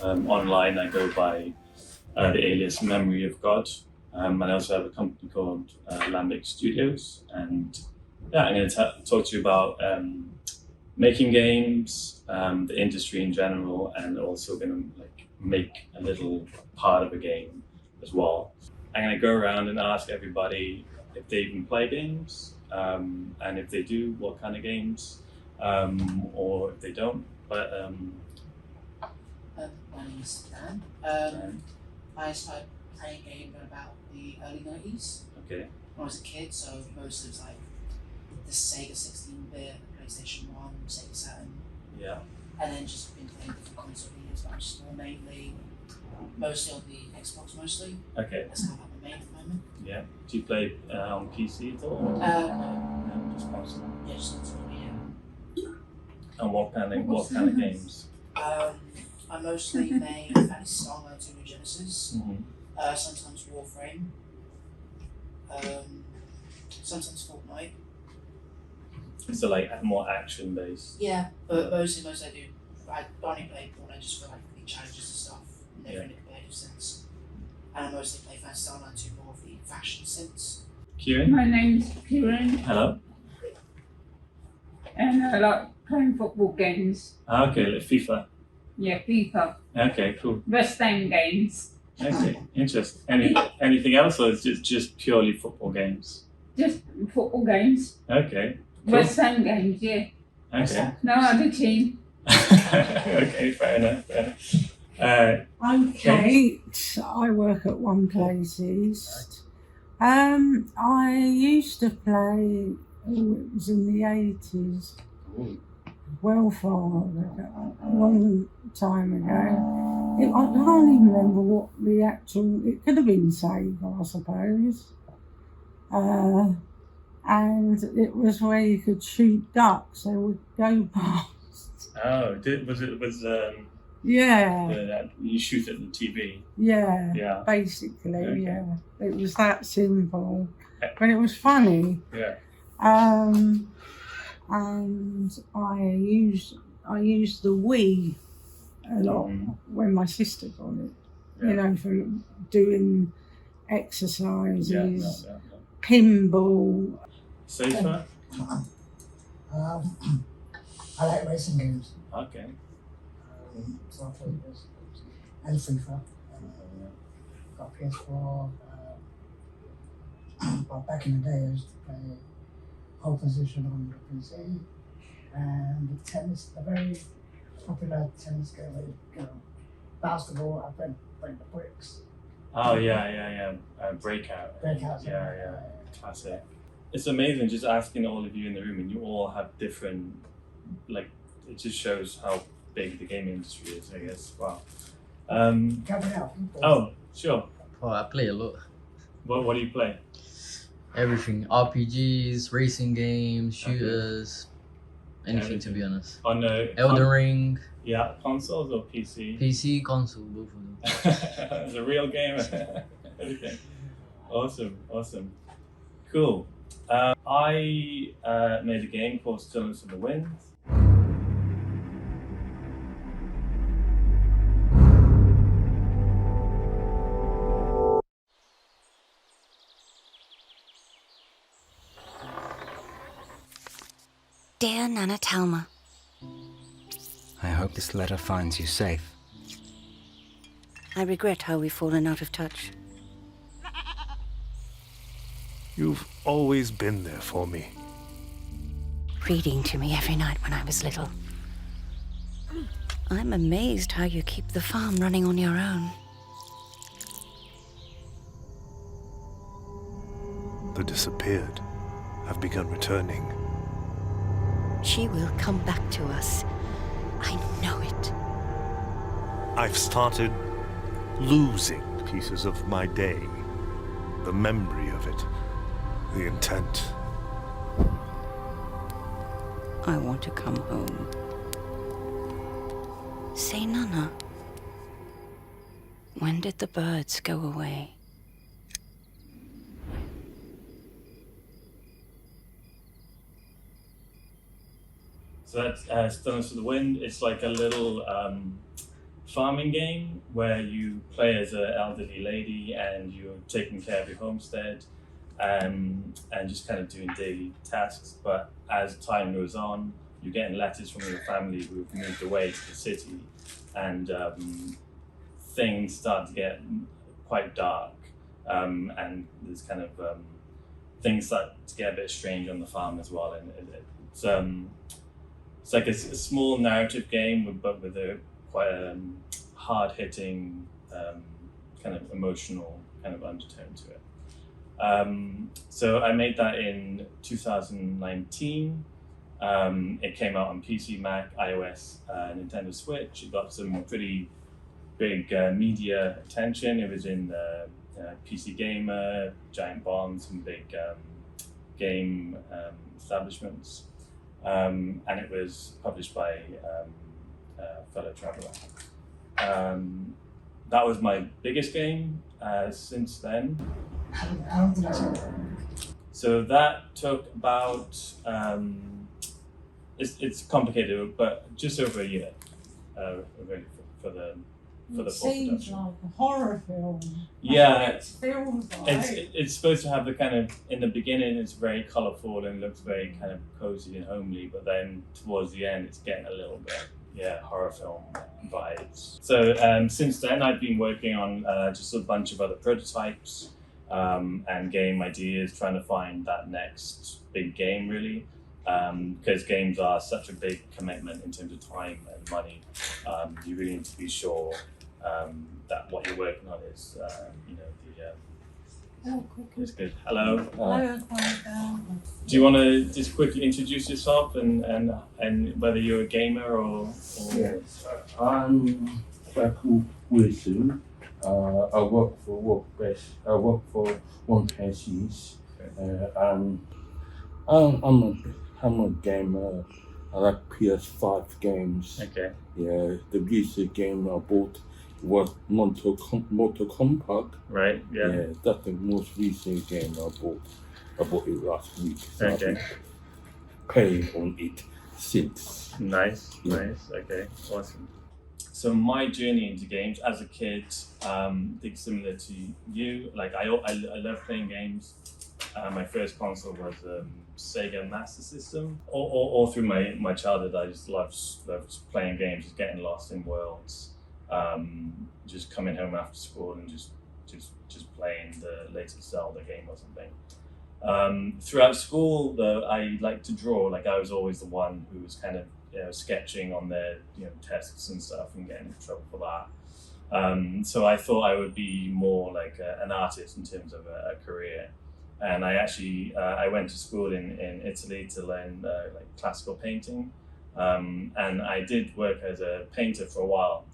Online, I go by the alias Memory of God. And I also have a company called Lambic Studios. And yeah, I'm going to talk to you about making games, the industry in general, and also going to make a little part of a game as well. I'm going to go around and ask everybody if they even play games, and if they do, what kind of games, or if they don't. But My name is Dan. I started playing games in about the early 90s okay, when I was a kid, so most of it was like the Sega 16-bit, PlayStation 1, Sega Saturn, yeah, and then just been playing different console games, but I'm just more mainly, mostly on the Xbox mostly. okay, That's kind of like my main at the moment. yeah. Do you play on PC at all? No, No, just console. yeah, just console, yeah. And what kind of games? I mostly main Fantasy Star Online 2 Genesis, Mm-hmm. sometimes Warframe, sometimes Fortnite. So like more action based. Yeah, but mostly I only play Fortnite just for like the challenges and stuff, never in a competitive sense. And I mostly play Fantasy Star Online 2 more of the fashion sense. Kieran? My name's Kieran, Hello. and I like playing football games. Okay, like FIFA. Yeah, FIFA. Okay, cool. West End games. Okay, interesting. Anything else, or is it just purely football games? Just football games. Okay. Cool. West End games, yeah. Okay. No other team. Okay, fair enough. I'm Kate. I work at One Place East. I used to play. It was in the 80s. Well far ago, a long time ago. I can't even remember what the actual. It could have been Sega, I suppose. And it was where you could shoot ducks. They would go past. Oh, Yeah. You shoot at the TV? Yeah. Yeah. Basically, Okay. yeah. It was that simple, but it was funny. Yeah. And I used the Wii a lot when my sister got it. Yeah. You know, for doing exercises, Yeah. pinball. Safer? I like racing games. Okay. So I play racing games. And FIFA. Got PS4. But back in the day, I used to play whole position on the PC. And tennis, a very popular tennis game where you bounce the ball and then break the bricks. Oh yeah. Breakout. Breakouts. Yeah. Classic. It's amazing just asking all of you in the room, and you all have different, it just shows how big the gaming industry is, I guess. Wow. Gabrielle. Oh, sure. Oh, I play a lot. What do you play? Everything. RPGs, racing games, shooters, anything to be honest. On Elden Ring, yeah, consoles or PC? PC, console, both of them. It's a real gamer. Okay. Awesome. Cool. I made a game called Stillness of the Wind. Dear Nana Talma, I hope this letter finds you safe. I regret how we've fallen out of touch. You've always been there for me. Reading to me every night when I was little. I'm amazed how you keep the farm running on your own. The disappeared have begun returning. She will come back to us. I know it. I've started losing pieces of my day. The memory of it. The intent. I want to come home. Say, Nana, when did the birds go away? So that's Stillness of the Wind. It's like a little farming game where you play as an elderly lady and you're taking care of your homestead and just kind of doing daily tasks. But as time goes on, you're getting letters from your family who've moved away to the city, and things start to get quite dark, and there's kind of things start to get a bit strange on the farm as well. And it's like a small narrative game, but with a quite hard-hitting, kind of emotional kind of undertone to it. So I made that in 2019. It came out on PC, Mac, iOS, Nintendo Switch. It got some pretty big media attention. It was in PC Gamer, Giant Bomb, some big game establishments. And it was published by Fellow Traveller. That was my biggest game since then. How did that work? So that took about, it's complicated, but just over a year, really for the It full seems production. like a horror film. Yeah, It feels like. it's supposed to have the kind of, in the beginning it's very colourful and looks very kind of cozy and homely, but then towards the end it's getting a little bit, horror film vibes. So since then I've been working on just a bunch of other prototypes and game ideas, trying to find that next big game really, because games are such a big commitment in terms of time and money. You really need to be sure that what you're working on is, is good. Hello. Do you want to just quickly introduce yourself and whether you're a gamer or... Yes, I'm Faku Wilson. I work for Workbest. I work for One PCs. I'm a gamer. I like PS5 games. Okay. Yeah, the recent game I bought was Mortal Kombat. Right. Yeah. Yeah, that's the most recent game I bought. I bought it last week. So Okay. I've been playing on it since. Nice. Okay, awesome. So my journey into games as a kid, I think similar to you. Like I love playing games. My first console was Sega Master System. All through my childhood, I just loved playing games, just getting lost in worlds, just coming home after school and just playing the latest Zelda game or something. Throughout school, though, I liked to draw. Like I was always the one who was kind of sketching on their tests and stuff and getting in trouble for that. So I thought I would be more like an artist in terms of a career. And I actually I went to school in Italy to learn like classical painting, and I did work as a painter for a while.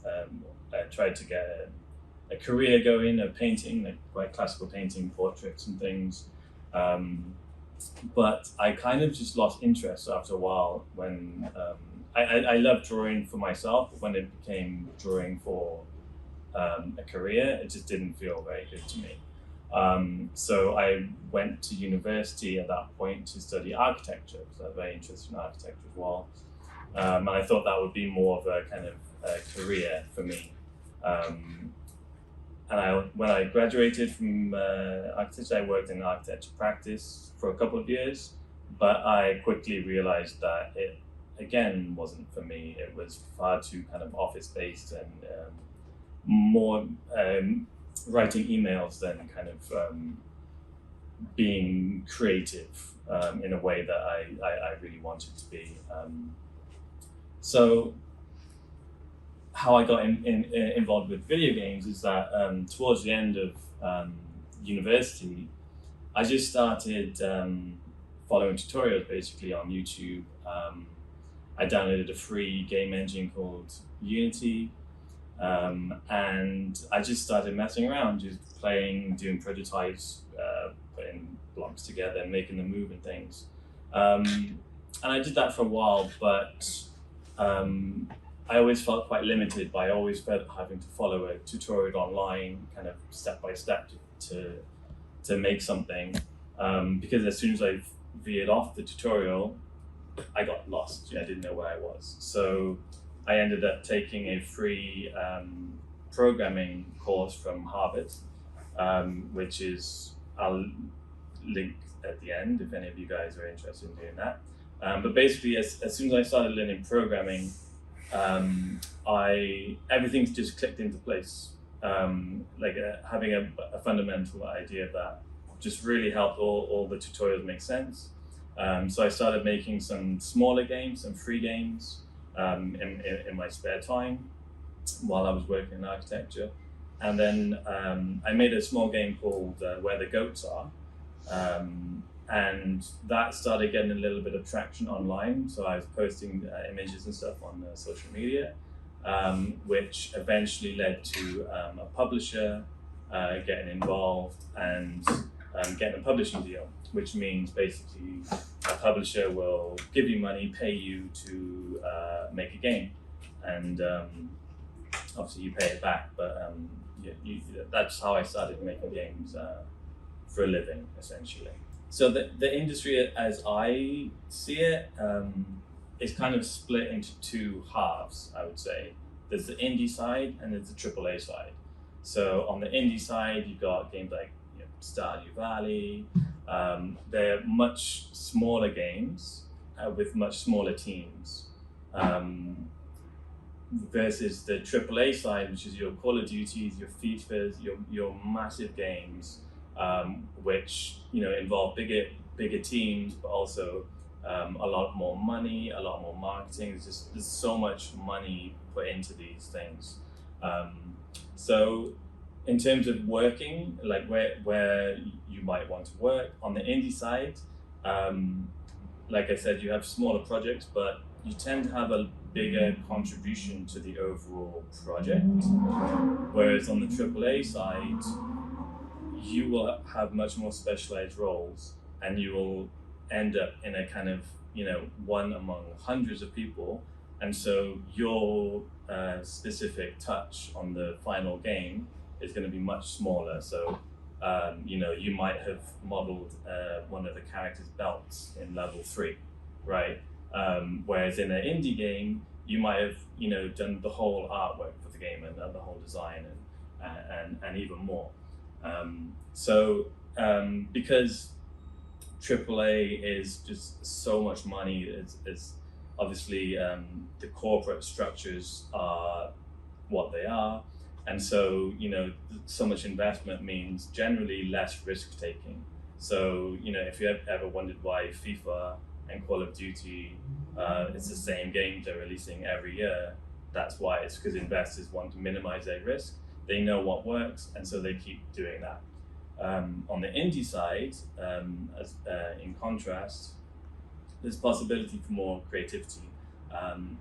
I tried to get a career going of painting, like classical painting, portraits and things. But I kind of just lost interest after a while when I loved drawing for myself, but when it became drawing for a career, it just didn't feel very good to me. So I went to university at that point to study architecture, because I was very interested in architecture as well. And I thought that would be more of a kind of a career for me. And when I graduated from architecture, I worked in architecture practice for a couple of years, but I quickly realized that it, again, wasn't for me. It was far too kind of office-based and more writing emails than kind of being creative in a way that I really wanted to be. So how I got involved with video games is that towards the end of university, I just started following tutorials basically on YouTube. I downloaded a free game engine called Unity, and I just started messing around, just playing, doing prototypes, putting blocks together, making them move and things. And I did that for a while, but I always felt quite limited. I always felt having to follow a tutorial online, kind of step by step to make something. Because as soon as I veered off the tutorial, I got lost. I didn't know where I was. So I ended up taking a free programming course from Harvard, which is, I'll link at the end if any of you guys are interested in doing that. But basically, as soon as I started learning programming, everything's just clicked into place. Having a fundamental idea of that just really helped all the tutorials make sense. So I started making some smaller games, some free games in my spare time while I was working in architecture. And then I made a small game called Where the Goats Are. And that started getting a little bit of traction online. So I was posting images and stuff on social media, which eventually led to a publisher getting involved and getting a publishing deal, which means basically a publisher will give you money, pay you to make a game. And obviously you pay it back, but that's how I started making games for a living, essentially. So the industry, as I see it, is kind of split into two halves, I would say. There's the indie side and there's the AAA side. So on the indie side, you've got games like Stardew Valley. They're much smaller games with much smaller teams. Versus the AAA side, which is your Call of Duties, your FIFAs, your massive games, which involve bigger teams, but also a lot more money, a lot more marketing. There's so much money put into these things. So in terms of working, like where you might want to work on the indie side, like I said, you have smaller projects, but you tend to have a bigger contribution to the overall project. Whereas on the AAA side, you will have much more specialized roles, and you will end up in a kind of one among hundreds of people, and so your specific touch on the final game is going to be much smaller. So you might have modeled one of the characters' belts in level 3, right? Whereas in an indie game, you might have done the whole artwork for the game and the whole design and even more. Because AAA is just so much money, it's obviously the corporate structures are what they are, and so so much investment means generally less risk taking. So if you have ever wondered why FIFA and Call of Duty, it's the same games they're releasing every year, that's why. It's because investors want to minimize their risk. They know what works, and so they keep doing that. On the indie side, in contrast, there's possibility for more creativity.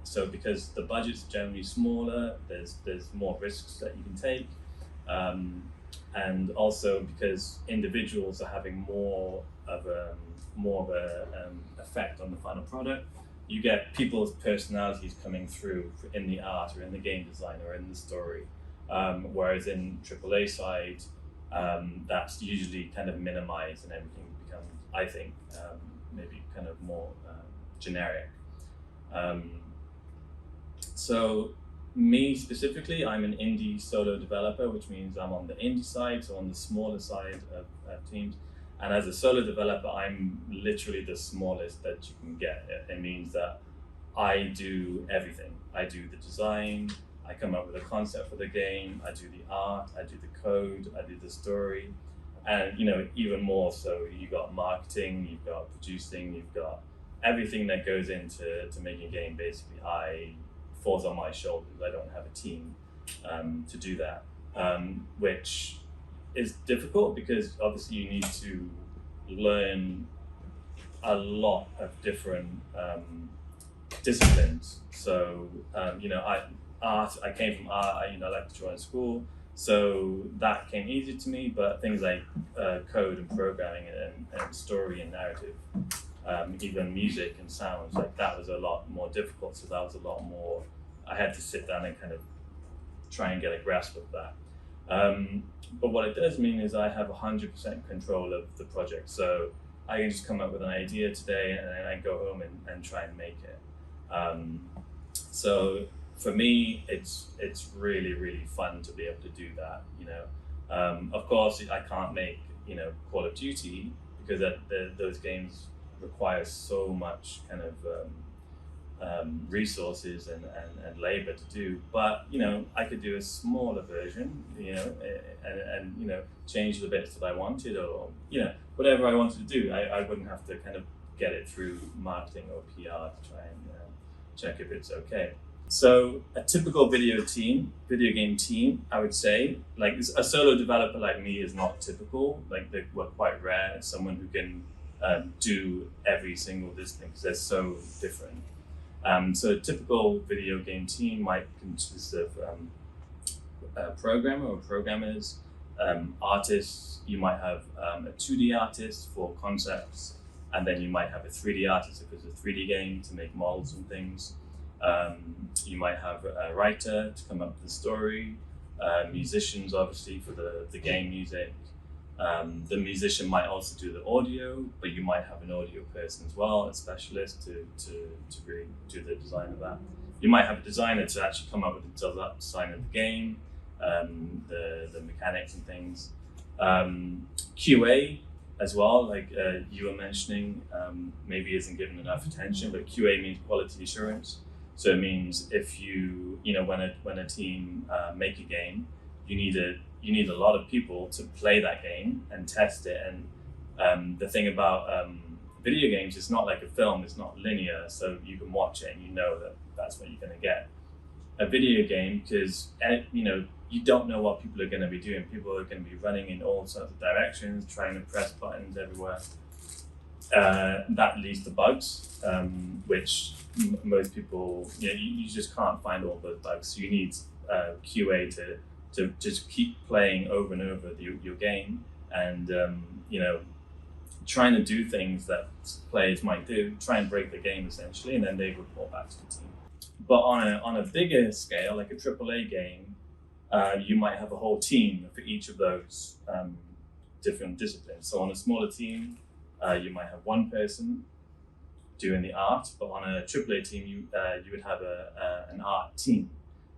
So because the budget's generally smaller, there's more risks that you can take, and also because individuals are having more of a effect on the final product. You get people's personalities coming through in the art or in the game design or in the story. Whereas in AAA side, that's usually kind of minimized and everything becomes, I think, maybe kind of more generic. So me specifically, I'm an indie solo developer, which means I'm on the indie side, so on the smaller side of teams. And as a solo developer, I'm literally the smallest that you can get. It means that I do everything. I do the design, I come up with a concept for the game, I do the art, I do the code, I do the story, and even more so, you've got marketing, you've got producing, you've got everything that goes into making a game. Basically, falls on my shoulders. I don't have a team to do that, which is difficult because obviously you need to learn a lot of different disciplines. So I came from art. I like to draw in school, so that came easy to me. But things like code and programming and story and narrative, even music and sounds, like that was a lot more difficult. So that was a lot more. I had to sit down and kind of try and get a grasp of that. But what it does mean is I have 100% control of the project. So I can just come up with an idea today and then I go home and try and make it. So for me, it's really fun to be able to do that. Of course, I can't make Call of Duty because those games require so much kind of resources and labor to do. But I could do a smaller version, and change the bits that I wanted, or whatever I wanted to do. I wouldn't have to kind of get it through marketing or PR to try and check if it's okay. So a typical video game team, I would say, like a solo developer like me is not typical. Like we're quite rare. Someone who can do every single discipline because they're so different. So a typical video game team might consist of a programmer or programmers, artists. You might have a 2D artist for concepts, and then you might have a 3D artist if it's a 3D game to make models and things. You might have a writer to come up with the story, musicians obviously for the game music. The musician might also do the audio, but you might have an audio person as well, a specialist to really do the design of that. You might have a designer to actually come up with the design of the game, the mechanics and things. QA as well, like you were mentioning, maybe isn't given enough attention, but QA means quality assurance. So it means if when a team make a game, you need a lot of people to play that game and test it. And the thing about video games, it's not like a film; it's not linear. So you can watch it and you know that that's what you're going to get. A video game, because you don't know what people are going to be doing. People are going to be running in all sorts of directions, trying to press buttons everywhere. That leads to bugs, which most people, you just can't find all those bugs. So you need QA to just keep playing over and over your game, and trying to do things that players might do, try and break the game essentially, and then they report back to the team. But on a bigger scale, like a AAA game, you might have a whole team for each of those different disciplines. So on a smaller team, you might have one person doing the art, but on a AAA team, you would have an art team.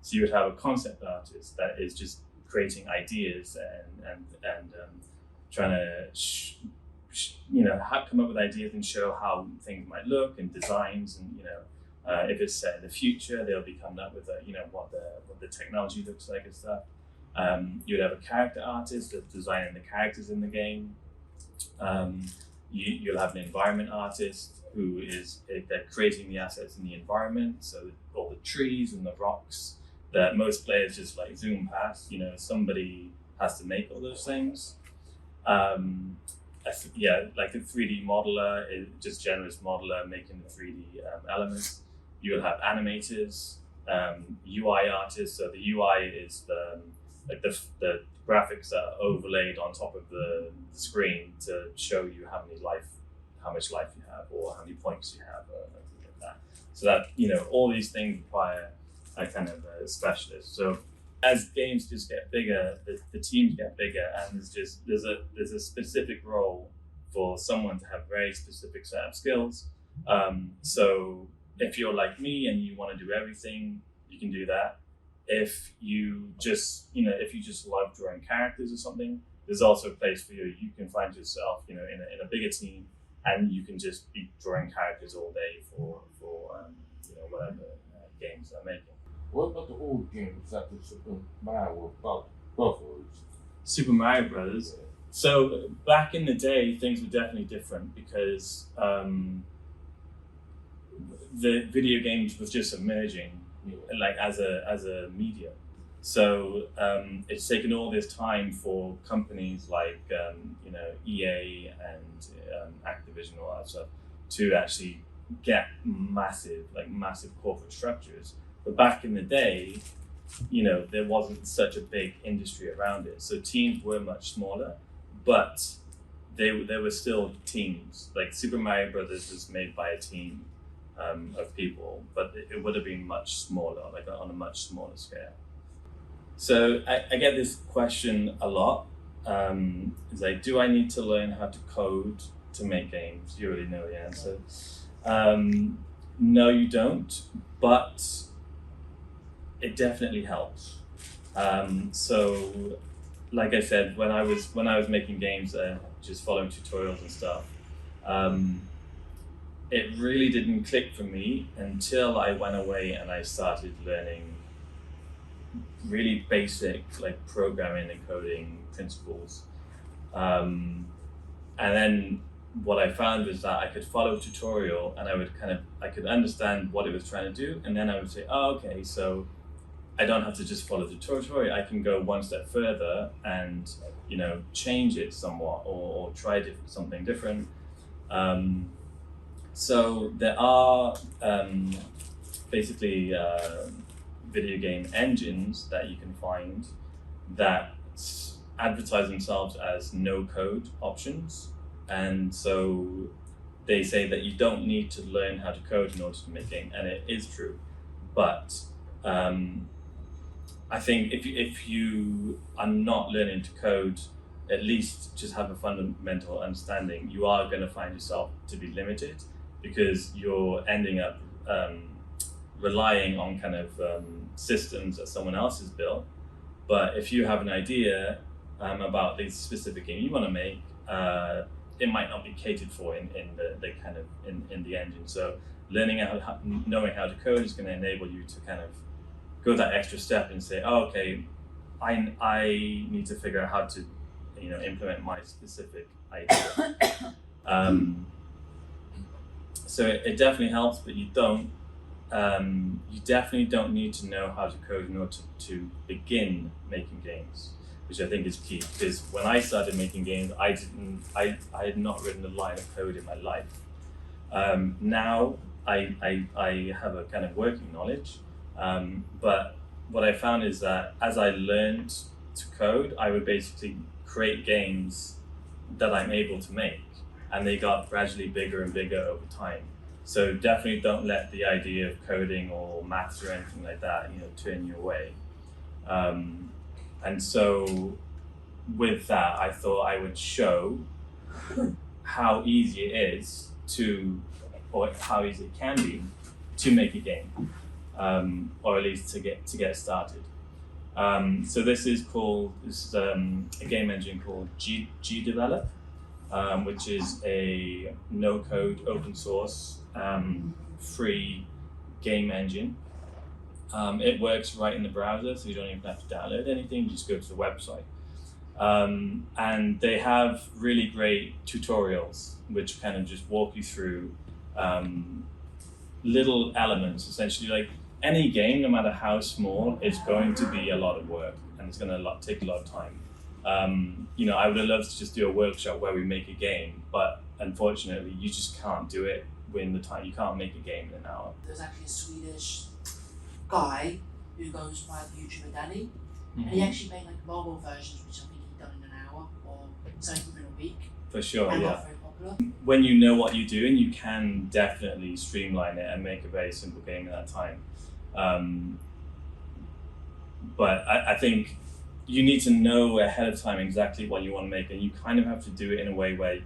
So you would have a concept artist that is just creating ideas and trying to come up with ideas and show how things might look and designs, and if it's set in the future, they'll be coming up with what the technology looks like and stuff. You would have a character artist that's designing the characters in the game. You'll have an environment artist who they're creating the assets in the environment, so all the trees and the rocks that most players just like zoom past. Somebody has to make all those things. Like a 3D modeler, just generous modeler making the 3D elements. You'll have animators, UI artists. So the UI is the graphics that are overlaid on top of the screen to show you how much life you have, or how many points you have, or things like that. So that all these things require a kind of a specialist. So as games just get bigger, the teams get bigger, and there's a specific role for someone to have a very specific set of skills. So if you're like me and you want to do everything, you can do that. If you just love drawing characters or something, there's also a place for you. You can find yourself in a bigger team, and you can just be drawing characters all day for whatever games they're making. What about the old games like the Super Mario Brothers? Super Mario Brothers. So back in the day, things were definitely different because the video games was just emerging, like as a medium. So it's taken all this time for companies like EA and Activision, all that stuff, to actually get massive corporate structures. But back in the day, there wasn't such a big industry around it. So teams were much smaller, but they were still teams. Like Super Mario Brothers was made by a team of people, but it would have been much smaller, like on a much smaller scale. So I get this question a lot. It's like, do I need to learn how to code to make games? You already know the answer. No, you don't. But it definitely helps. So, like I said, when I was making games, just following tutorials and stuff, it really didn't click for me until I went away and I started learning really basic like programming and coding principles. And then what I found was that I could follow a tutorial and I could understand what it was trying to do, and then I would say, oh, okay, so I don't have to just follow the tutorial. I can go one step further and change it somewhat or try something different. So there are basically video game engines that you can find that advertise themselves as no-code options, and so they say that you don't need to learn how to code in order to make a game, and it is true. But I think if you are not learning to code, at least just have a fundamental understanding, you are going to find yourself to be limited, because you're ending up relying on kind of systems that someone else has built. But if you have an idea about the specific game you want to make, it might not be catered for in the kind of in the engine. So knowing how to code is going to enable you to kind of go that extra step and say, oh, okay, I need to figure out how to implement my specific idea. So it definitely helps, but you definitely don't need to know how to code in order to begin making games, which I think is key. Because when I started making games, I had not written a line of code in my life. Now I have a kind of working knowledge, but what I found is that as I learned to code, I would basically create games that I'm able to make, and they got gradually bigger and bigger over time. So definitely don't let the idea of coding or maths or anything like that, turn you away. And so with that, I thought I would show how easy it is or how easy it can be to make a game, or at least to get started. So this is a game engine called GDevelop, which is a no-code, open source, free game engine. It works right in the browser, so you don't even have to download anything, you just go to the website. And they have really great tutorials which kind of just walk you through little elements. Essentially, like any game, no matter how small, it's going to be a lot of work and it's going to take a lot of time. I would have loved to just do a workshop where we make a game, but unfortunately you just can't do it within the time. You can't make a game in an hour. There's actually a Swedish guy who goes by the YouTuber Danny, and he actually made like mobile versions, which I think he done in an hour or something in a week. For sure, and yeah. not very popular. When you know what you're doing, you can definitely streamline it and make a very simple game in that time. But I think you need to know ahead of time exactly what you want to make, and you kind of have to do it in a way where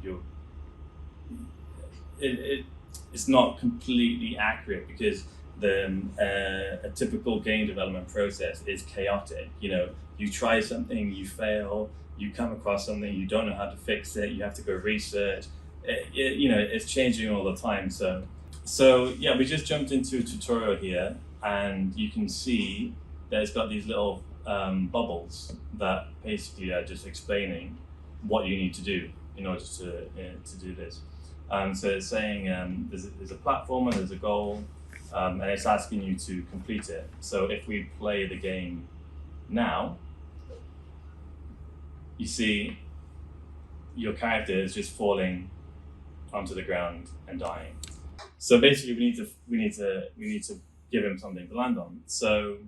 it's not completely accurate, because a typical game development process is chaotic. You try something, you fail, you come across something, you don't know how to fix it, you have to go research. It's changing all the time. So yeah, we just jumped into a tutorial here, and you can see that it's got these little bubbles that basically are just explaining what you need to do in order to do this. So it's saying there's a platformer, there's a goal, and it's asking you to complete it. So if we play the game now, you see your character is just falling onto the ground and dying. So basically, we need to give him something to land on. So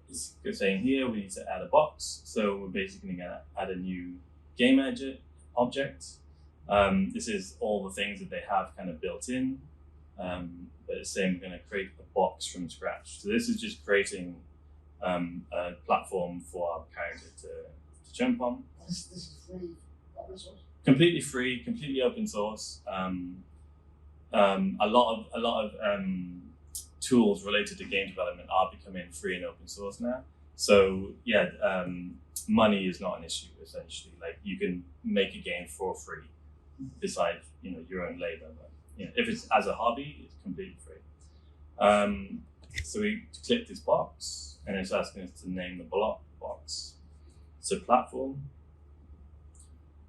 it's saying here we need to add a box. So we're basically going to add a new game object. This is all the things that they have kind of built in, but it's saying we're going to create a box from scratch. So this is just creating a platform for our character to jump on. This is free, open source? Completely free, completely open source. A lot of tools related to game development are becoming free and open source now. So yeah, money is not an issue essentially. Like you can make a game for free, besides your own labor. But if it's as a hobby, it's completely free. So we click this box, and it's asking us to name the block box. So platform,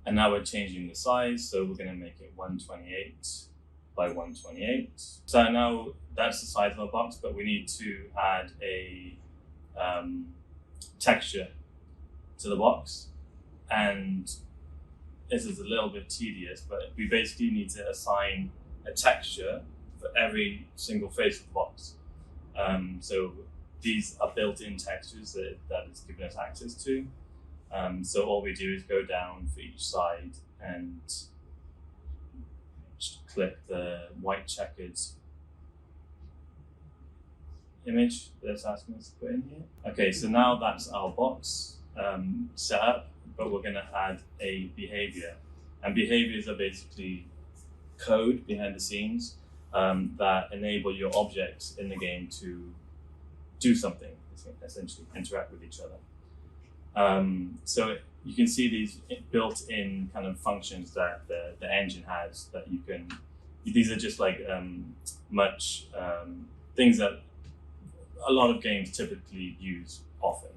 and now we're changing the size. So we're going to make it 128 by 128. So now that's the size of our box, but we need to add a texture to the box, and this is a little bit tedious, but we basically need to assign a texture for every single face of the box. So these are built-in textures that it's given us access to. So all we do is go down for each side and just click the white checkered image that's asking us to put in here. Okay, so now that's our box set up, but we're going to add a behavior. And behaviors are basically code behind the scenes that enable your objects in the game to do something, essentially interact with each other. So you can see these built-in kind of functions that the engine has that you can, these are just like things that a lot of games typically use often.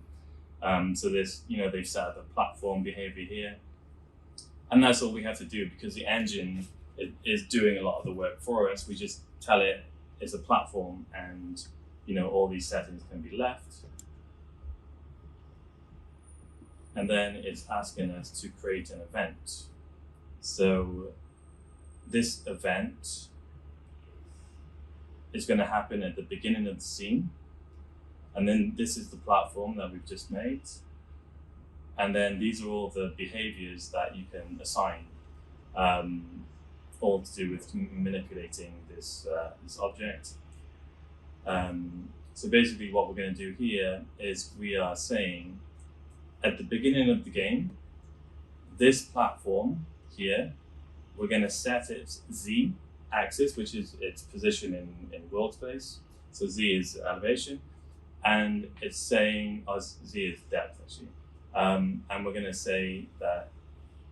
So there's, they've set up a platform behavior here, and that's all we have to do because the engine is doing a lot of the work for us. We just tell it it's a platform, and all these settings can be left. And then it's asking us to create an event. So this event is going to happen at the beginning of the scene. And then this is the platform that we've just made. And then these are all the behaviors that you can assign, all to do with manipulating this object. So basically what we're going to do here is we are saying at the beginning of the game, this platform here, we're going to set its Z axis, which is its position in world space. So Z is elevation, and it's saying, Z is depth actually. And we're going to say that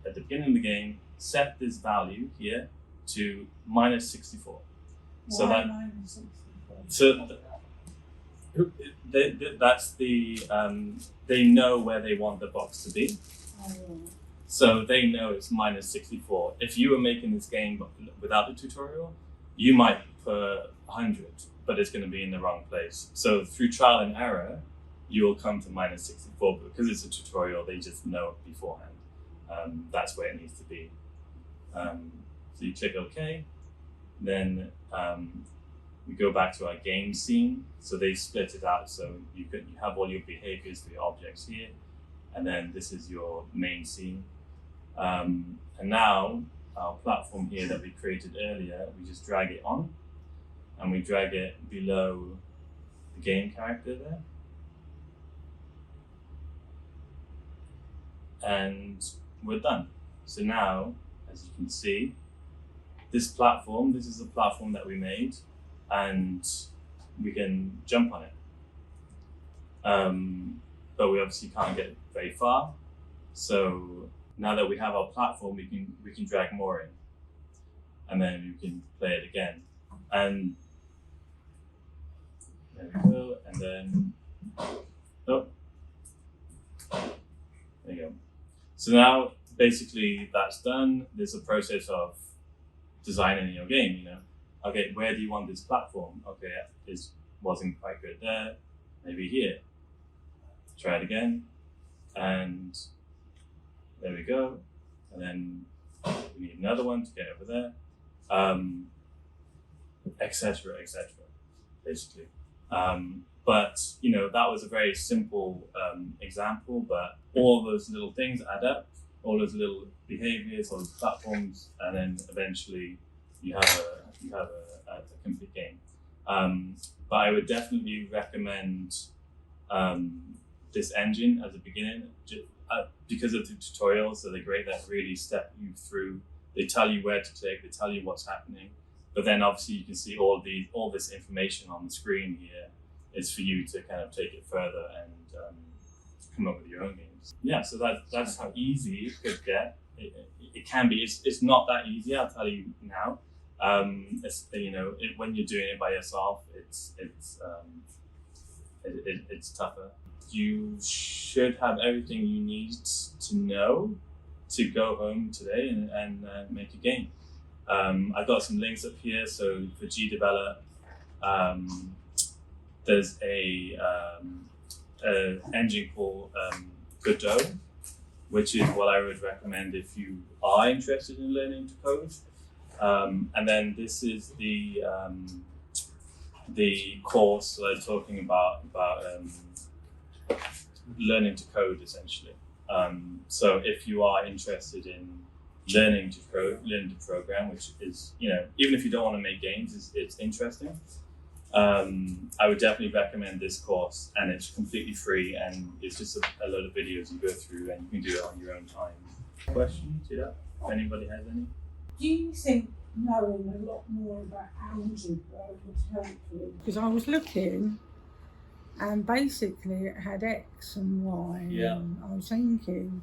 at the beginning of the game, set this value here to minus 64. So that minus 64? That's the they know where they want the box to be. So they know it's minus 64. If you were making this game without the tutorial, you might put 100, but it's going to be in the wrong place. So through trial and error, you will come to minus 64, but because it's a tutorial, they just know it beforehand. That's where it needs to be. So you click OK, then we go back to our game scene. So they split it out. So you have all your behaviors for your objects here, and then this is your main scene. And now our platform here that we created earlier, we just drag it on, and we drag it below the game character there. And we're done. So now, as you can see, this is the platform that we made, and we can jump on it. But we obviously can't get very far. So now that we have our platform, we can drag more in, and then we can play it again. And there we go. And then there you go. So now basically that's done. There's a process of designing your game. Okay, where do you want this platform? Okay, this wasn't quite good there. Maybe here. Try it again, and there we go. And then we need another one to get over there, etc., etc. basically. But that was a very simple example. But all those little things add up. All those little behaviors, all those platforms, and then eventually you have a complete game. But I would definitely recommend this engine as a beginning, because of the tutorials. So they're great. That really step you through. They tell you where to click. They tell you what's happening. But then obviously you can see all this information on the screen here is for you to kind of take it further and come up with your own games. Yeah, so that's how easy it could get. It can be. It's not that easy. I'll tell you now. When you're doing it by yourself, it's tougher. You should have everything you need to know to go home today and make a game. I've got some links up here. So for GDevelop, there's a engine called Godot, which is what I would recommend if you are interested in learning to code. And then this is the course that I'm talking about learning to code, essentially. So if you are interested in learning to program, which is, even if you don't want to make games, it's interesting. I would definitely recommend this course, and it's completely free, and it's just a load of videos you go through, and you can do it on your own time. Questions? If anybody has any? Do you think knowing a lot more about algebra would help you? Because I was looking, and basically it had X and Y. Yeah. And I was thinking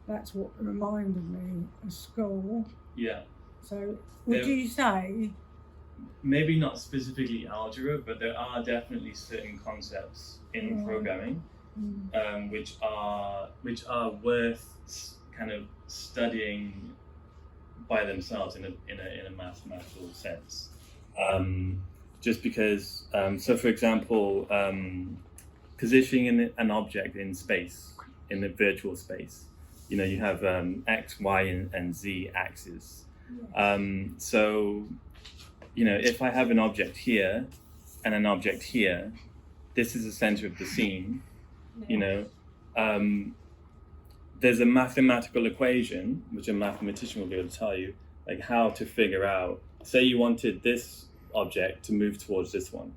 that's what reminded me of school. Yeah. So would you say? Maybe not specifically algebra, but there are definitely certain concepts in programming which are worth kind of studying by themselves in a mathematical sense. Just because, so for example, positioning an object in space, in the virtual space, you have X, Y, and Z axes. So, if I have an object here and an object here, this is the center of the scene, there's a mathematical equation, which a mathematician will be able to tell you, like how to figure out, say you wanted this object to move towards this one.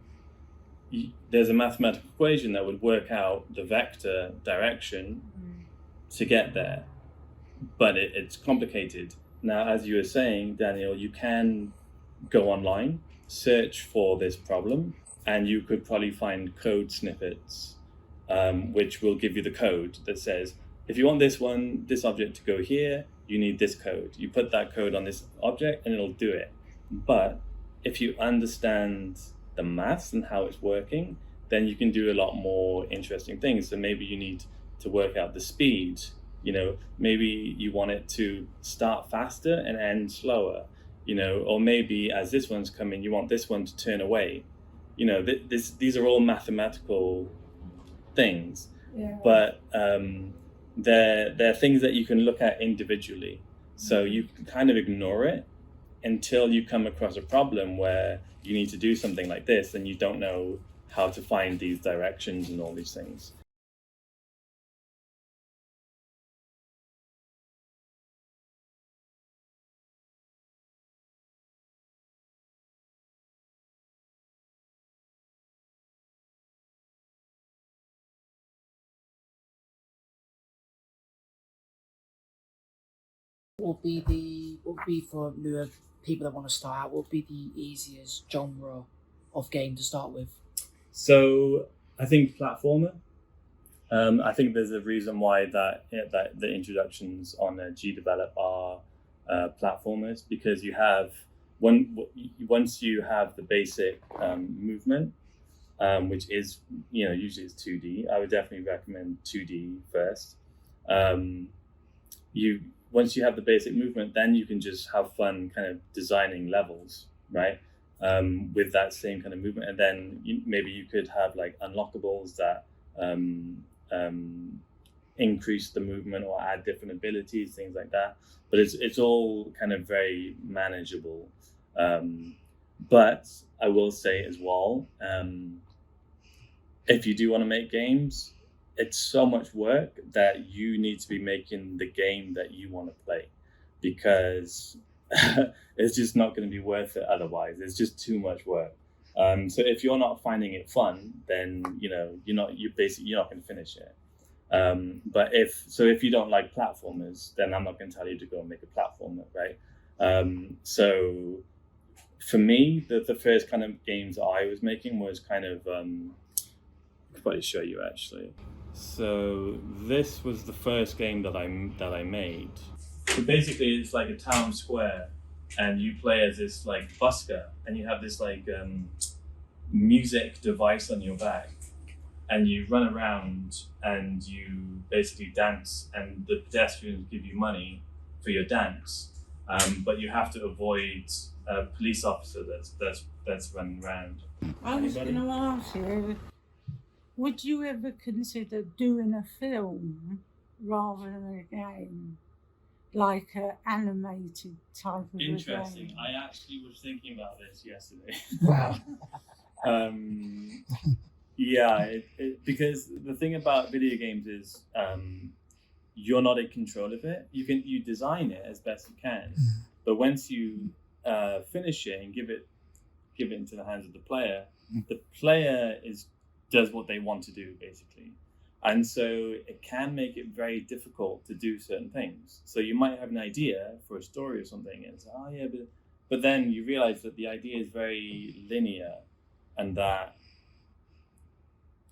There's a mathematical equation that would work out the vector direction to get there, but it's complicated. Now, as you were saying, Daniel, you can go online, search for this problem, and you could probably find code snippets, which will give you the code that says, if you want this object to go here, you need this code. You put that code on this object and it'll do it. But if you understand the maths and how it's working, then you can do a lot more interesting things. So maybe you need to work out the speed. Maybe you want it to start faster and end slower. Or maybe as this one's coming, you want this one to turn away. These are all mathematical things, but they're things that you can look at individually. So you can kind of ignore it until you come across a problem where you need to do something like this and you don't know how to find these directions and all these things. What would be for newer people that want to start out? What would be the easiest genre of game to start with? So I think platformer. I think there's a reason why that the introductions on GDevelop are platformers, because you have once you have the basic movement, which is usually it's 2D. I would definitely recommend 2D first. Once you have the basic movement, then you can just have fun kind of designing levels, right? With that same kind of movement. And then maybe you could have like unlockables that increase the movement or add different abilities, things like that. But it's all kind of very manageable. But I will say as well, if you do want to make games, it's so much work that you need to be making the game that you want to play, because it's just not going to be worth it otherwise. It's just too much work. So if you're not finding it fun, then you're not going to finish it. But if you don't like platformers, then I'm not going to tell you to go and make a platformer, right? So for me, the first kind of games I was making was kind of I could probably show you actually. So this was the first game that I made. So basically, it's like a town square, and you play as this like busker, and you have this like music device on your back, and you run around and you basically dance, and the pedestrians give you money for your dance, but you have to avoid a police officer that's running around. I was going to ask you, would you ever consider doing a film rather than a game? Like an animated type of Interesting. a game? I actually was thinking about this yesterday. Wow. Yeah, because the thing about video games is you're not in control of it. You design it as best you can, but once you finish it and give it into the hands of the player does what they want to do basically, and so it can make it very difficult to do certain things. So you might have an idea for a story or something, and it's but then you realize that the idea is very linear, and that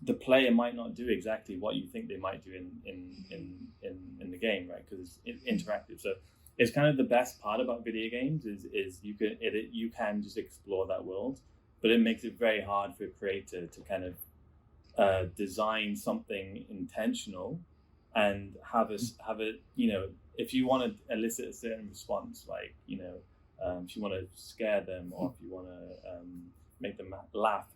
the player might not do exactly what you think they might do in the game, right? Because it's interactive. So it's kind of the best part about video games is you can just explore that world, but it makes it very hard for a creator to kind of design something intentional and have a if you want to elicit a certain response, like if you want to scare them or if you want to make them laugh.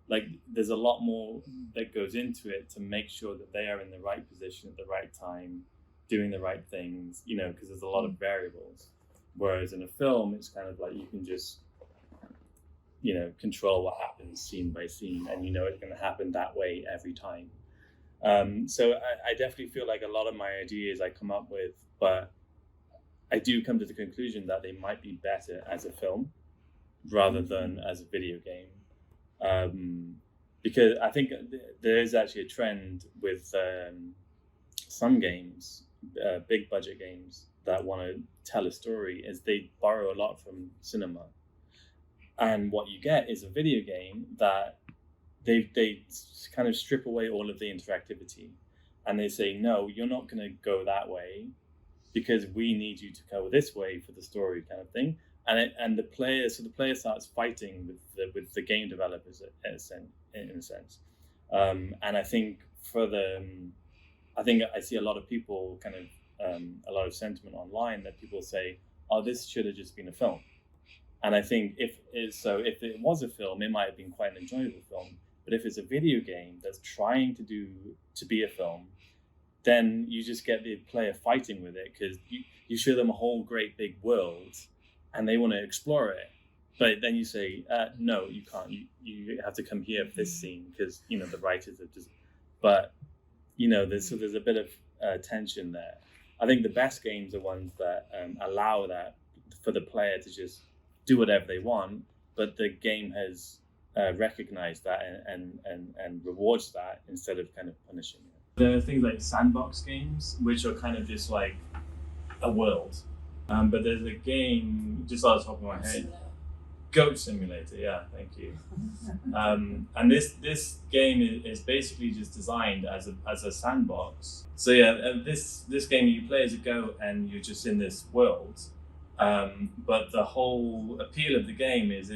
Like there's a lot more that goes into it to make sure that they are in the right position at the right time, doing the right things, because there's a lot of variables. Whereas in a film, it's kind of like you can just, control what happens scene by scene, and it's going to happen that way every time. So I definitely feel like a lot of my ideas I come up with, but I do come to the conclusion that they might be better as a film rather than as a video game. Because I think there is actually a trend with some games, big budget games that want to tell a story, is they borrow a lot from cinema. And what you get is a video game that they kind of strip away all of the interactivity, and they say, no, you're not going to go that way because we need you to go this way for the story, kind of thing. And the player starts fighting with the game developers in a sense. And I think I see a lot of people kind of a lot of sentiment online that people say, oh, this should have just been a film. And I think if it was a film, it might have been quite an enjoyable film. But if it's a video game that's trying to be a film, then you just get the player fighting with it, because you show them a whole great big world and they want to explore it. But then you say, no, you can't. You have to come here for this scene because, the writers have just... But, there's a bit of tension there. I think the best games are ones that allow that for the player to just do whatever they want, but the game has recognized that and rewards that instead of kind of punishing it. There are things like sandbox games, which are kind of just like a world. But there's a game, just off the top of my head, Goat Simulator, yeah, thank you. And this game is basically just designed as a sandbox. So yeah, this game you play as a goat and you're just in this world. But the whole appeal of the game is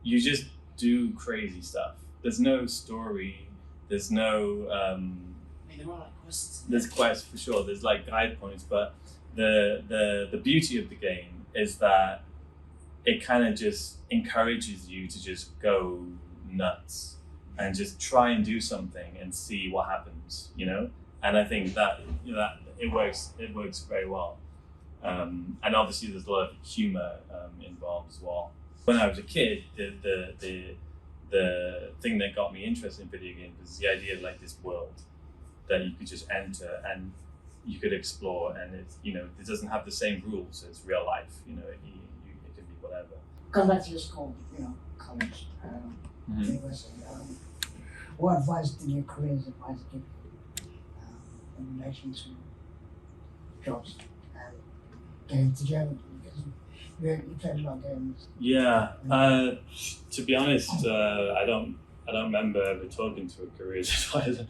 you just do crazy stuff. There's no story. There's no. There are like quests. There's quests for sure. There's like guide points, but the beauty of the game is that it kind of just encourages you to just go nuts and just try and do something and see what happens. And I think that it works very well. And obviously there's a lot of humor involved as well. When I was a kid, the thing that got me interested in video games was the idea of like this world that you could just enter and you could explore, and it's it doesn't have the same rules as real life. It can be whatever. Going back to your school, college, university. What advice did your careers advice give you in relation to jobs and getting to Germany? Because You played a lot of games. Yeah. To be honest, I don't remember ever talking to a careers advisor.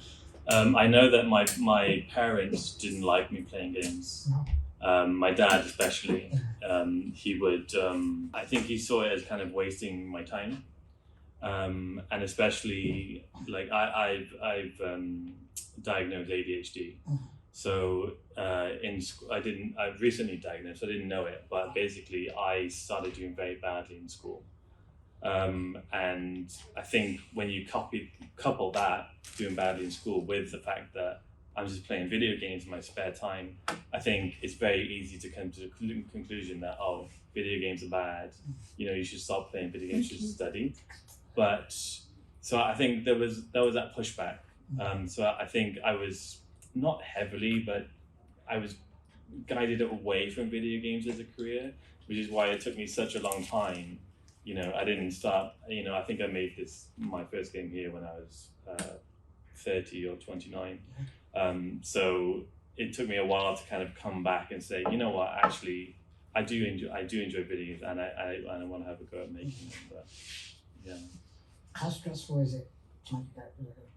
I know that my parents didn't like me playing games. My dad especially. He would. I think he saw it as kind of wasting my time. And especially like I've diagnosed ADHD. So in school, I recently diagnosed. I didn't know it, but basically I started doing very badly in school. And I think when you couple that doing badly in school with the fact that I'm just playing video games in my spare time, I think it's very easy to come to the conclusion that video games are bad. You should stop playing video games, you should study. But so I think there was that pushback. So I think I was not heavily, but I was guided away from video games as a career, which is why it took me such a long time. I didn't start. I think I made my first game here when I was 30 or 29. So it took me a while to kind of come back and say, you know what, actually, I do enjoy video games, and I want to have a go at making them. But yeah. How stressful is it trying to get rid of it?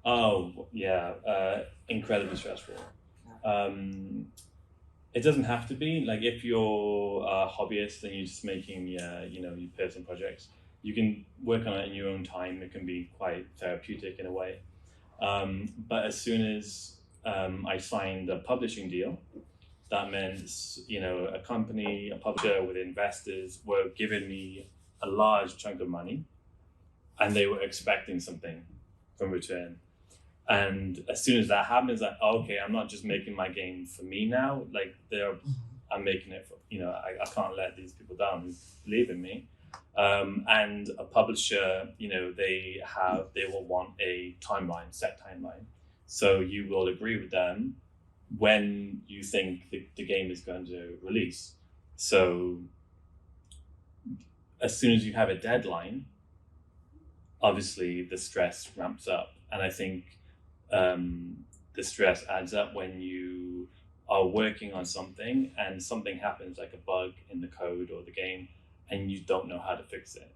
Oh yeah, incredibly stressful. It doesn't have to be. Like if you're a hobbyist and you're just making your personal projects, you can work on it in your own time. It can be quite therapeutic in a way. But as soon as I signed a publishing deal, that meant a company, a publisher with investors were giving me a large chunk of money, and they were expecting something from return. And as soon as that happened, it's like, okay, I'm not just making my game for me now. Like I'm making it for, I can't let these people down who believe in me. And a publisher, they will want a set timeline. So you will agree with them when you think the game is going to release. So as soon as you have a deadline, obviously the stress ramps up. And I think the stress adds up when you are working on something and something happens, like a bug in the code or the game, and you don't know how to fix it.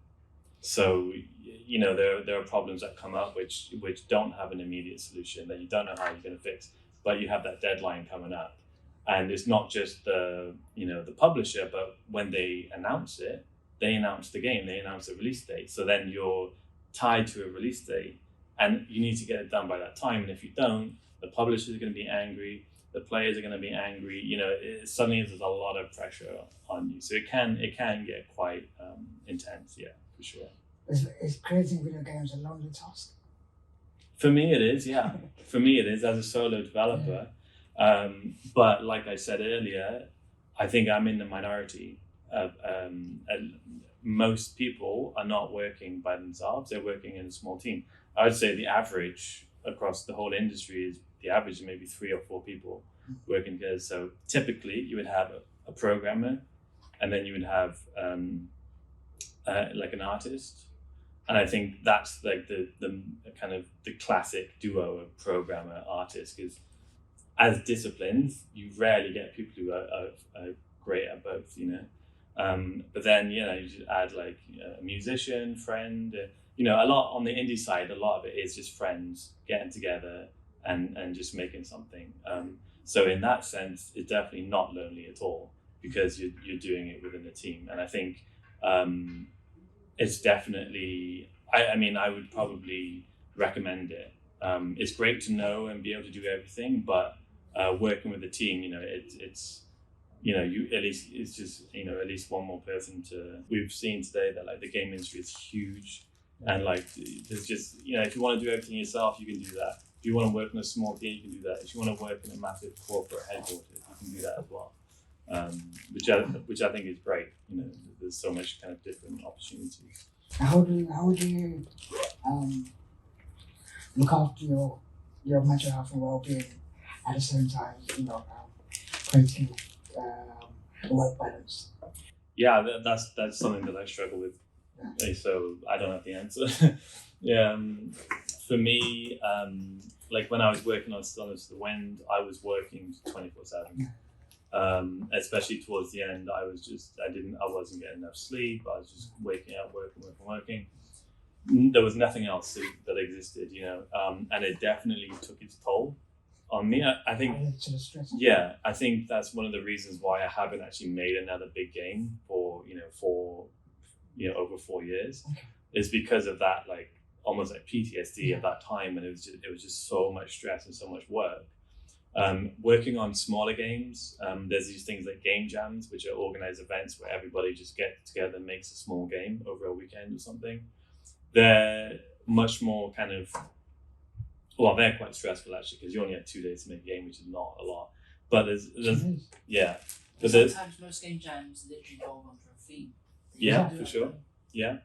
So, there are problems that come up which don't have an immediate solution, that you don't know how you're going to fix, but you have that deadline coming up. And it's not just the publisher, but when they announce it, they announce the game, they announce the release date. So then you're tied to a release date, and you need to get it done by that time. And if you don't, the publishers are going to be angry, the players are going to be angry. Suddenly there's a lot of pressure on you. So it can get quite intense, yeah, for sure. Is creating video games a lonely task? For me, it is, yeah. For me, it is as a solo developer. Yeah. But like I said earlier, I think I'm in the minority. Most people are not working by themselves, they're working in a small team. I would say the average across the whole industry is maybe 3 or 4 people working together. So typically you would have a programmer, and then you would have like an artist. And I think that's like the kind of the classic duo of programmer artist, because as disciplines, you rarely get people who are great at both, But then, you should add like a musician, friend, a lot on the indie side, a lot of it is just friends getting together and just making something. So in that sense, it's definitely not lonely at all, because you're doing it within a team. And I think it's definitely, I would probably recommend it. It's great to know and be able to do everything, but working with a team, it's it's just at least one more person to. We've seen today that like the game industry is huge, and like there's just if you want to do everything yourself, you can do that. If you want to work in a small team, you can do that. If you want to work in a massive corporate headquarters, you can do that as well. Which I think is great. There's so much kind of different opportunities. How do you look after your mental health and well-being at the same time, creating a work balance? Yeah, that's something that I struggle with. Yeah. So I don't have the answer. Yeah, for me, like when I was working on Stillness of the Wind, I was working 24/7. Especially towards the end, I wasn't getting enough sleep. I was just waking up, working. There was nothing else that existed, and it definitely took its toll on me. I think, I think that's one of the reasons why I haven't actually made another big game for over 4 years, is because of that, like almost like PTSD at that time, and it was just so much stress and so much work. Working on smaller games, there's these things like game jams, which are organized events where everybody just gets together and makes a small game over a weekend or something. They're much more they're quite stressful actually, because you only have 2 days to make a game, which is not a lot. But there's But sometimes most game jams literally go on for a theme. Yeah, for sure. Yeah.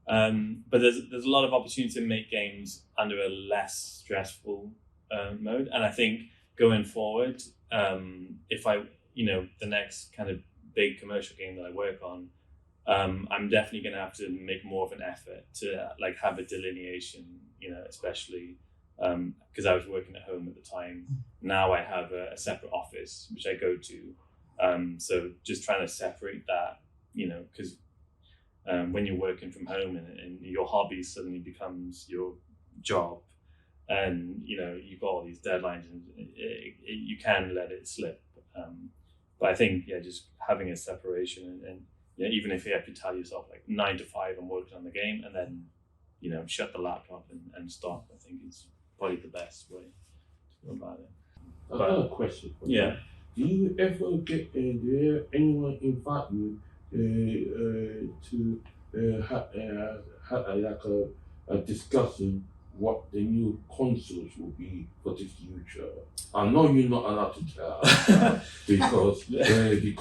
But there's a lot of opportunity to make games under a less stressful mode, and I think going forward, if the next kind of big commercial game that I work on, I'm definitely going to have to make more of an effort to like have a delineation, especially because I was working at home at the time. Now I have a separate office which I go to, so just trying to separate that, because when you're working from home and your hobby suddenly becomes your job, and you've got all these deadlines, and you can let it slip. But I think just having a separation, and even if you have to tell yourself like 9 to 5 I'm working on the game, and then shut the laptop and stop, I think it's probably the best way to go about it. I've got a question for you. Yeah. Do you ever get anyone invite you to have a discussion what the new consoles will be for the future? I know you're not allowed to tell because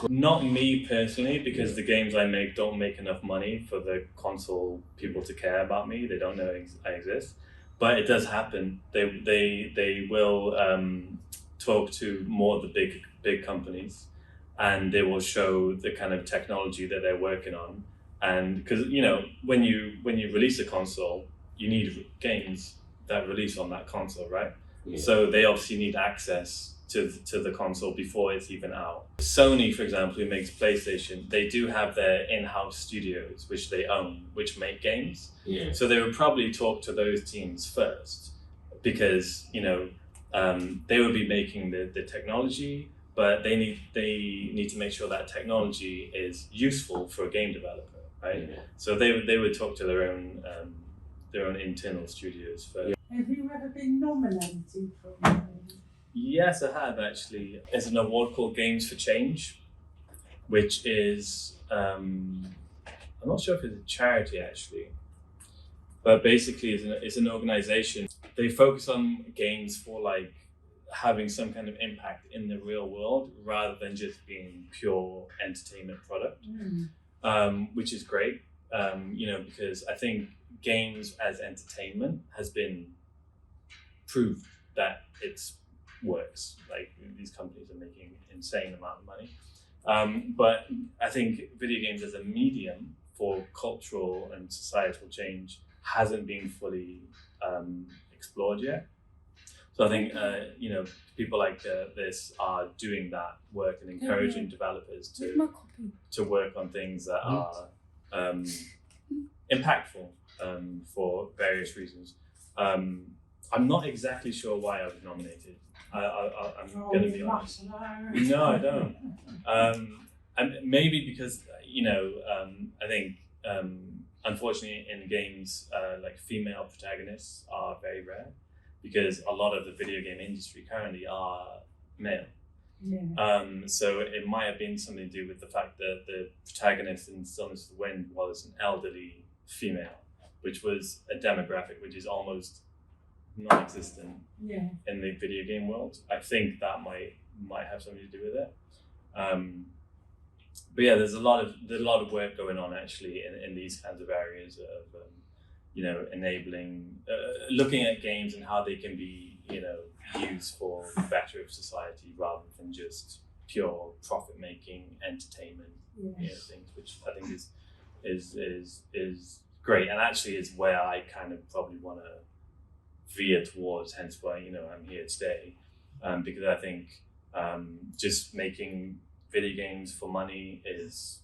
not me personally, because the games I make don't make enough money for the console people to care about me. They don't know I exist, but it does happen. They will talk to more of the big companies, and they will show the kind of technology that they're working on. And because when you release a console, you need games that release on that console, right? Yeah. So they obviously need access to the console before it's even out. Sony, for example, who makes PlayStation, they do have their in-house studios, which they own, which make games. Yeah. So they would probably talk to those teams first, because they would be making the technology, but they need to make sure that technology is useful for a game developer, right? Yeah. So they would talk to their own internal studios first. Have you ever been nominated for anything? Yes, I have actually. There's an award called Games for Change, which is I'm not sure if it's a charity actually, but basically it's an organization. They focus on games for like having some kind of impact in the real world rather than just being pure entertainment product, which is great. Because I think games as entertainment has been proved that it works. Like these companies are making insane amount of money. But I think video games as a medium for cultural and societal change hasn't been fully explored yet. So I think people like this are doing that work and encouraging developers to work on things that are impactful for various reasons. I'm not exactly sure why I was nominated. I'm going to be honest. No, I don't. And maybe because I think unfortunately in games like female protagonists are very rare, because a lot of the video game industry currently are male. Yeah. So it might have been something to do with the fact that the protagonist in Stillness of the Wind was an elderly female, which was a demographic which is almost non-existent in the video game world. I think that might have something to do with it. But yeah, there's a lot of work going on actually in these kinds of areas of enabling, looking at games and how they can be used for the better of society rather than just pure profit-making entertainment things, which I think is great, and actually is where I kind of probably want to veer towards. Hence why I'm here today, because I think Just making video games for money is,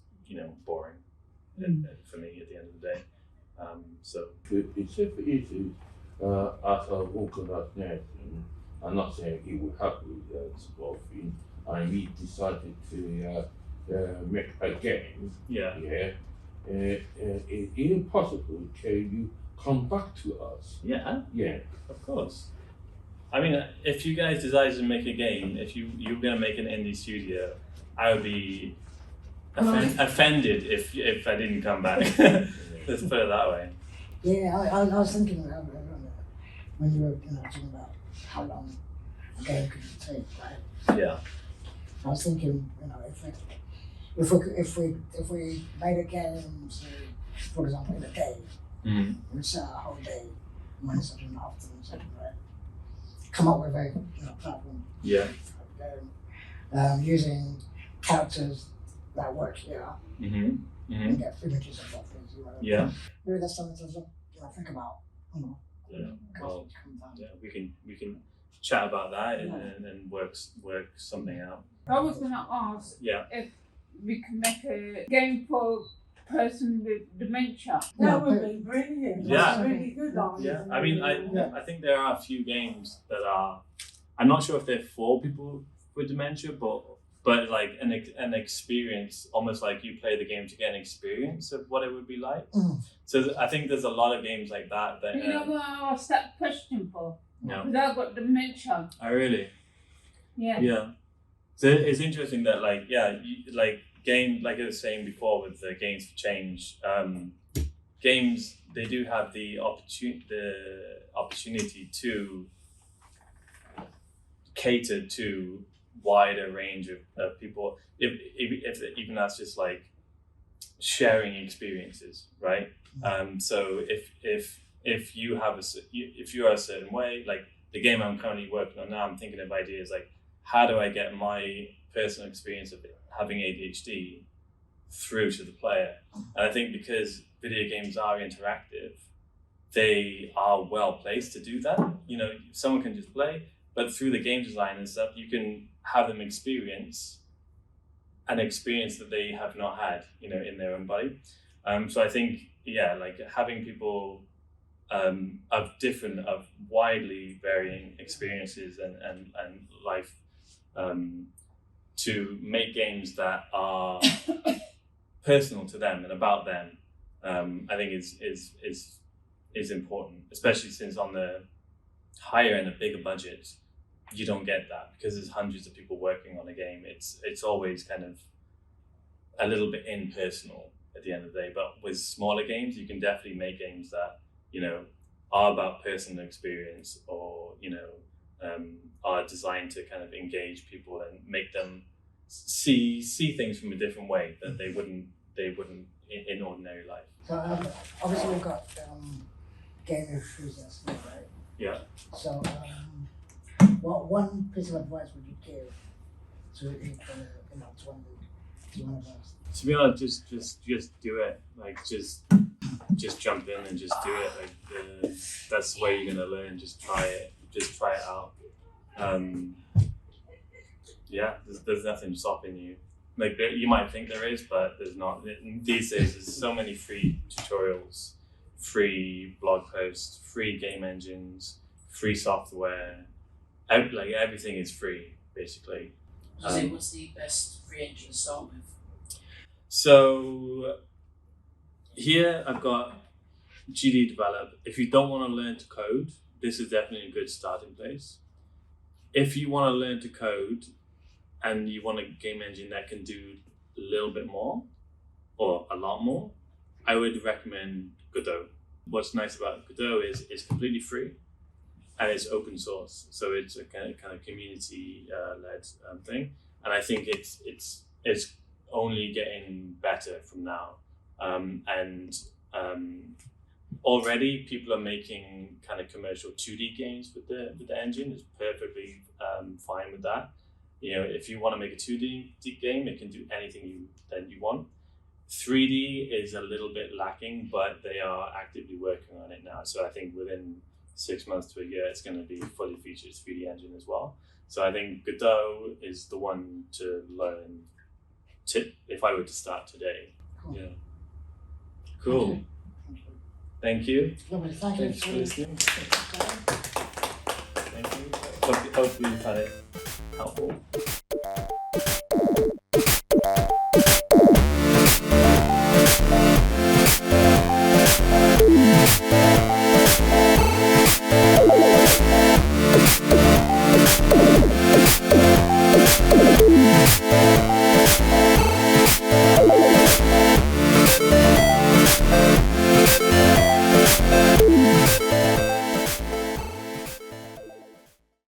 boring for me at the end of the day. So It's if it is as an organization, I'm not saying it will help with that sort of thing, and we decided to make a game. yeah, Is it possible? Can you come back to us? yeah, Yeah. of course. I mean, if you guys decided to make a game, if you were gonna make an indie studio, I would be offended if I didn't come back. Let's put it that way. Yeah, I was thinking when you were talking about how long a game could take, right? Yeah. I was thinking, if we made a game, say, for example, in a day, Mm. we set a whole day, one session, afternoon session, right? Come up with a platform Yeah. game, using characters that work here Mm-hmm. and get images of what things you want. Yeah. Maybe that's something to think about. Yeah. Well, yeah, we can chat about that and work something out. I was going to ask Yeah. if we can make a game for person with dementia. That would be brilliant. Yeah. That's a really good idea. Yeah. I mean, I think there are a few games that are. I'm not sure if they're for people with dementia, but like an experience, almost like you play the game to get an experience of what it would be like. Mm. So I think there's a lot of games like that. You know what I asked that question for? No. Because I've got dementia. Oh, really? Yeah. Yeah. So it's interesting that like I was saying before with the Games for Change, games, they do have the opportunity to cater to wider range of people, if even that's just like sharing experiences, right? So if you have if you're a certain way, like the game I'm currently working on now, I'm thinking of ideas like, how do I get my personal experience of having ADHD through to the player? And I think because video games are interactive, they are well placed to do that. Someone can just play, but through the game design and stuff, you can have them experience an experience that they have not had, in their own body. So I think, like having people of widely varying experiences and life, to make games that are personal to them and about them, I think is important, especially since on the higher and the bigger budgets, you don't get that because there's hundreds of people working on a game. It's always kind of a little bit impersonal at the end of the day. But with smaller games, you can definitely make games that are about personal experience, or are designed to kind of engage people and make them see things from a different way that they wouldn't in ordinary life. So obviously we've got game enthusiasts, right? Yeah. So what one piece of advice would you give to one of us? To be honest, just do it. Like just jump in and just do it. Like that's the way you're gonna learn. Just try it. Just try it out. There's nothing stopping you. Like you might think there is, but there's not. These days, there's so many free tutorials, free blog posts, free game engines, free software. Like everything is free, basically. So what's the best free engine to start with? So here I've got GD Develop. If you don't want to learn to code, this is definitely a good starting place. If you want to learn to code and you want a game engine that can do a little bit more or a lot more, I would recommend Godot. What's nice about Godot is it's completely free and it's open source. So it's a kind of community led thing. And I think it's only getting better from now. Already people are making kind of commercial 2D games with the engine. It's perfectly fine with that. If you want to make a 2D game, it can do anything that you want. 3D is a little bit lacking, but they are actively working on it now. So I think within 6 months to a year, it's going to be fully featured 3D engine as well. So I think Godot is the one to learn if I were to start today. Cool. Yeah. Cool. Thank you. Lovely, thank you. Thanks for listening. Thank you. Hopefully you found it helpful.